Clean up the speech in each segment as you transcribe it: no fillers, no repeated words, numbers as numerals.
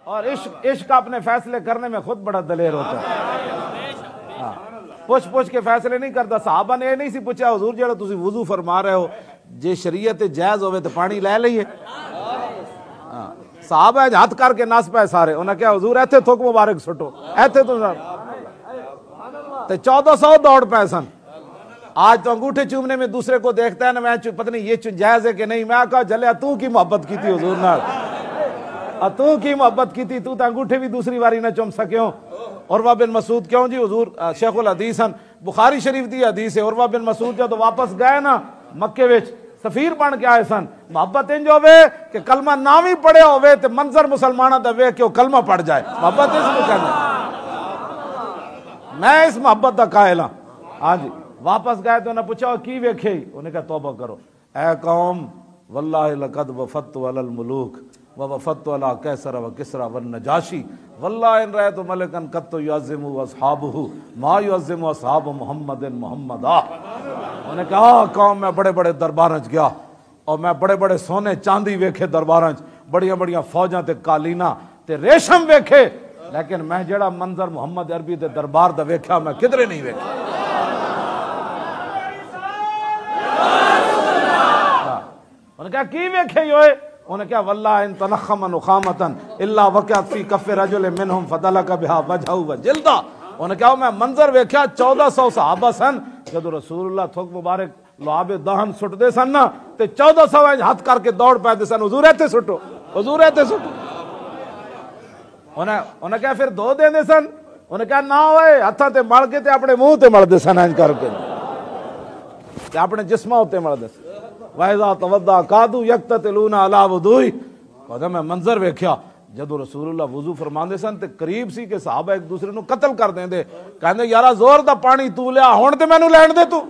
اور عشق اپنے فیصلے کرنے میں خود بڑا دلیر ہوتا ہے. پوچھ کے فیصلے نہیں کرتا. صحابہ نے یہ نہیں سی پوچھا حضور جڑا تسی وضو فرما رہے ہو جے شریعت جائز ہوئے تو پانی لے لئیے. صحابہ ہاتھ کر کے نس پائے سارے. انہوں نے کہا حضور ایتھے تھوک مبارک سٹو ایتھے تو 1400 دوڑ پائے سن. آج تو انگوٹھے چومنے میں دوسرے کو دیکھتا ہے نا میں پتہ نہیں یہ جائز ہے کہ نہیں. میں کہا جلیا تو کی محبت کی تھی حضور نال تو کی محبت کی تھی تو انگوٹھے بھی دوسری باری نہ چوم سکیوں. عروہ بن مسعود کیوں جی حضور شیخ الحدیث ہیں بخاری شریف دی حدیث ہے. عروہ بن مسعود جب واپس گئے نا مکے وچ سفیر بن کے آئے سن. محبت انج ہوئے کہ کلمہ نہ بھی پڑھے ہوئے تو منظر مسلمانہ دا ویکھ کے وہ کلمہ پڑھ جائے. محبت اس کو کہنا میں اس محبت دا قائل ہاں. ہاں جی واپس گئے تو انہوں نے پوچھا کی ویکھے ہی. انہوں نے کہا توبہ کرو اے قوم واللہ لقد وفدت علی الملوک ووفدت علی کیسر و کسرا والنجاشی واللہ ان رأیت ملکا قط یعظم اصحابہ ما یعظم اصحاب محمد محمدا. انہوں نے کہا قوم میں بڑے بڑے درباراں گیا اور میں بڑے بڑے سونے چاندی ویکھے درباراں بڑیاں بڑیاں فوجاں تے قالینا تے ریشم ویکھے لیکن میں جڑا منظر محمد عربی دے دربار دا ویکھا میں کدھرے نہیں ویکھا. انہوں نے کہا کی ویکھے ہوئے. انہوں نے کہا واللہ ان تنخم نخامتا الا وقعت فی کف رجل منہم فدلک بہا وجہہ وجلدہ. انہوں نے کہا میں منظر ویکھا 1400 صحابہ سن جب رسول اللہ تھوک مبارک لعاب دہن سٹ دے سن نا تے 1400 ہاتھ کر کے دوڑ پائے دے سن حضور ایتھے سٹو حضور ایتھے سٹو. انہوں نے کہا پھر دو دے دے سن. انہوں نے کہا نہ ہوئے ہاتھاں تے مل کے تے اپنے منہ تے مل دے سن انج کر کے تے اپنے جسماں ہوتے مل دے سن. وَإِذَا تَوَضَّأَ كَادُوا يَقْتَتِلُونَ عَلَىٰ وُضُوئِهِ. کہا میں منظر ویکھیا جدو رسول اللہ وضو فرماندے سن تے قریب سی کہ صحابہ ایک دوسرے نو قتل کر دیندے. کہندے یارا زور دا پانی تو لیا ہن تے مینوں لین دے تو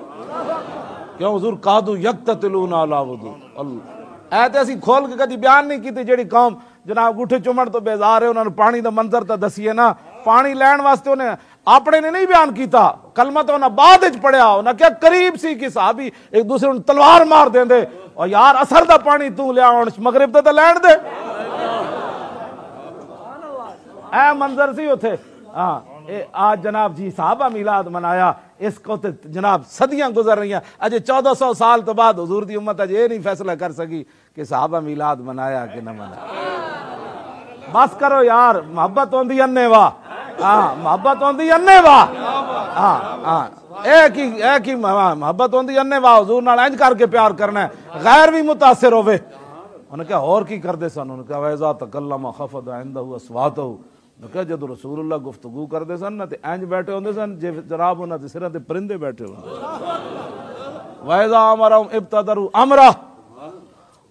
کیوں حضور قادو یقتتلون علی وضو. اللہ اے تے اسی کھول کے کدی بیان نہیں کیتے. جیڑی قوم جناب گٹھے چمڑ تو بیزار ہے انہاں نو پانی دا منظر تے دسیے نا. پانی لین واسطے انہیں اپنے نے نہیں بیان کیتا کلمہ تو انہاں بعد وچ پڑھیا. انہاں کیا قریب سی کہ صحابی ایک دوسرے نو تلوار مار دیندے اور یار اثر دا پانی تو لیا ہن مغرب تے لین دے. اے منظر سی اوتھے. ہاں آج جناب جی صحابہ میلاد منایا اس کو تے جناب صدیاں گزر رہی ہیں. اجے 1400 سال تو بعد حضور دی امت اج یہ نہیں فیصلہ کر سکی کہ صحابہ میلاد منایا کہ نہ منایا. بس کرو یار محبت ہوندی انے واہ. ہاں محبت ہوندی انے واہ. ہاں ہاں ایک ہی محبت ہوندی انے واہ. حضور نال انج کر کے پیار کرنا ہے غیر بھی متاثر ہوے. انہوں نے کہا اور کی کردے سن. انہوں نے کہا وَإِذَا تَكَلَّمَ خَفَضَ عِنْدَهُ أَصْوَاتَهُ. کہ جب رسول اللہ گفتگو کردے سن نا تے انج بیٹھے ہوندے سن جے جناب انہاں دے سراں تے پرندے بیٹھے ہوندے. وَإِذَا أَمَرَهُمْ ابْتَدَرُوا أَمْرَهُ.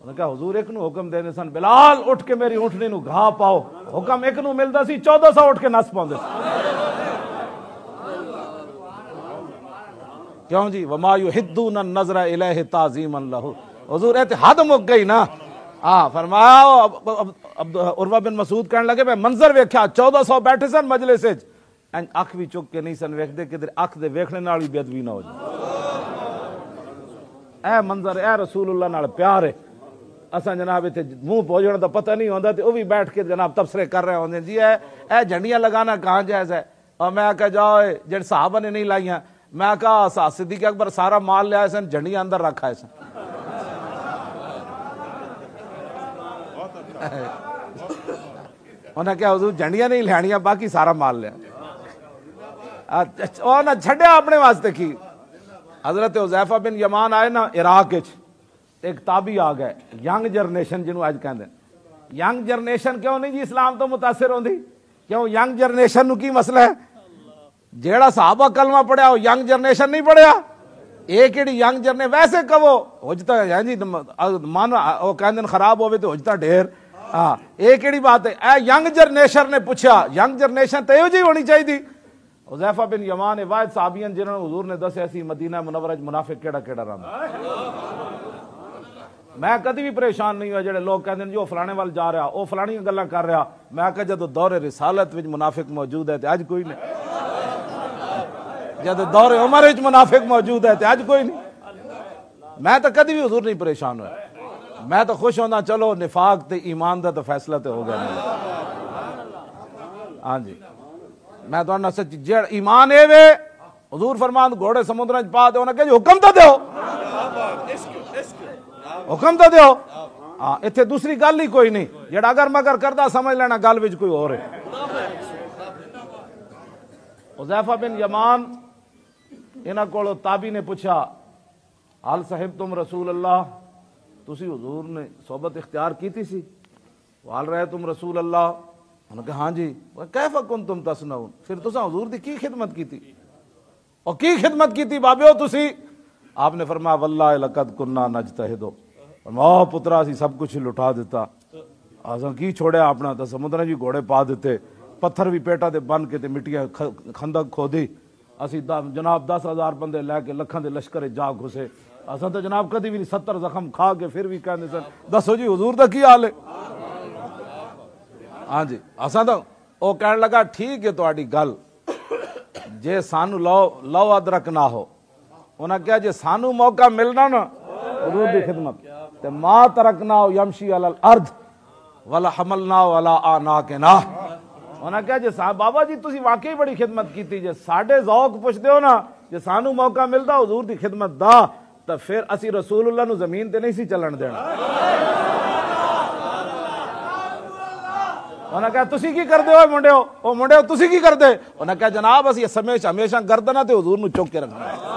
انہوں نے کہا حضور ایک نو حکم دینے سن بلال اٹھ کے میری اونٹنی نو گھا پاؤ. حکم ایک نو ملدا سی 1400 اٹھ کے نس پاؤندے کیوں جی. وَمَا يُحِدُّونَ النَّظْرَ إِلَيْهِ تَعْظِيمًا لَهُ. حضور ایت حد مک گئی نا. ہاں فرمایا عروہ بن مسعود کہنے لگے میں منظر ویکھیا 1400 بیٹھے سن مجلس وچ اکھ بھی چک کے نہیں سن ویکھدے کہ اکھ دے ویکھنے نال بھی بے ادبی نہ ہو جائے. اے منظر اے رسول اللہ نال پیار ہے. اساں جناب اتنے منہ پوجن دا پتہ نہیں ہوندا تے او بھی بیٹھ کے جناب تبصرے کر رہے ہوندے جی اے جھنڈیاں لگانا کہاں جائز ہے. اور میں کہا جاؤ جڑے صحابہ نے نہیں لائیاں. میں کہا صدیق اکبر سارا مال لے آئے سن جھنڈیاں اندر رکھ آئے سن. انہیں کیا حضور جھنڈیاں نہیں لہنیاں باقی سارا مال لیا. اور نہ چھڑیا اپنے واسطے کی. حضرت حذیفہ بن یمان آئے نا عراق وچ ایک تابعی آ گئے ینگ جنریشن جنہوں اج کہندے. ینگ جنریشن کیوں نہیں جی اسلام تو متاثر ہوندی. کیوں ینگ جنریشن نو کی مسئلہ ہے. جیڑا صحابہ کلمہ پڑھیا وہ ینگ جنریشن نہیں پڑھیا. ایک ایڑی ینگ جنریشن ویسے کہو ہوجتا ہے جی من وہ کہندے خراب ہوے تے ہوجتا ڈھیر. ہاں ایک ایڑی بات ہے. اے ینگ جنریشن نے پوچھا ینگ جنریشن تے جی ہونی چاہیے. حذیفہ بن یمان واحد صحابیان جنہوں نے حضور نے دسیا سی مدینہ منورہ منافق کیڑا کیڑا رہندا. میں کدی بھی پریشان نہیں ہوا جڑے لوگ کہندے جو فلانے وال جا رہا او فلانی گلاں کر رہا. میں کہ جدو دور رسالت وچ منافق موجود ہے تے اج کوئی نہیں. جدو دور عمر وچ منافق موجود ہے تے اج کوئی نہیں. میں تو کدی بھی حضور نہیں پریشان ہوا. میں تو خوش ہونا چلو نفاق تے ایمان دا تو فیصلہ تے ہو گیا. ہاں جی میں تو انہا سچ جڑ ایمان اے وے حضور فرمان گھوڑے سمندرہ پا دے انہا کہ جی حکم تو دیو حکم تو دیو ہاں اتھے دوسری گل ہی کوئی نہیں جڑا اگر مگر کردہ سمجھ لینا گل وچ کوئی اور ہے حذیفہ بن یمان انہاں کولو تابی نے پوچھا حال صاحب تم رسول اللہ تسی حضور نے صحبت اختیار کی تھی سی وال رہے تم رسول اللہ انہوں نے کہا ہاں جی کیف کنتم تصنعون پھر تساں حضور دی کی خدمت کی تھی اور کی خدمت کی تھی بابیو تسی آپ نے فرمایا واللہ لقد کننا نجتہدو فرمایا پترا سی سب کچھ لٹا دیتا آسان کی چھوڑیا اپنا تا سمندرہ جی گھوڑے پا دیتے پتھر بھی پیٹا دے بن کے تے مٹیاں خندق کھودی اسی جناب 10,000 بندے لے کے لکھاں دے لشکر جا گھسے اساں تو جناب کدی بھی نہیں 70 زخم کھا کے پھر بھی کہندے سن دسو جی حضور دا کی حال ہے ہاں جی اساں تو او کہنے لگا ٹھیک ہے تہاڈی گل جے سانو لو ادرک نہ ہو انہاں کہا جے سانو موقع ملنا نا حضور دی خدمت تے ما ترکنا یمشی علی الارض ولا حملنا ولا آناکنا انہاں کہا جے بابا جی تسی واقعی بڑی خدمت کیتی جے ساڈے ذوق پوچھ دیو نا جے سانو موقع ملدا حضور دی خدمت دا تے پھر اسی رسول اللہ نو زمین تے نہیں سی چلن دینا انہاں کہا تسی کی کردے ہو منڈیو او منڈیو تسی کی کردے انہاں کہا جناب اسی ہمیشہ گردناں تے حضور نو چوک کے رکھنا ہے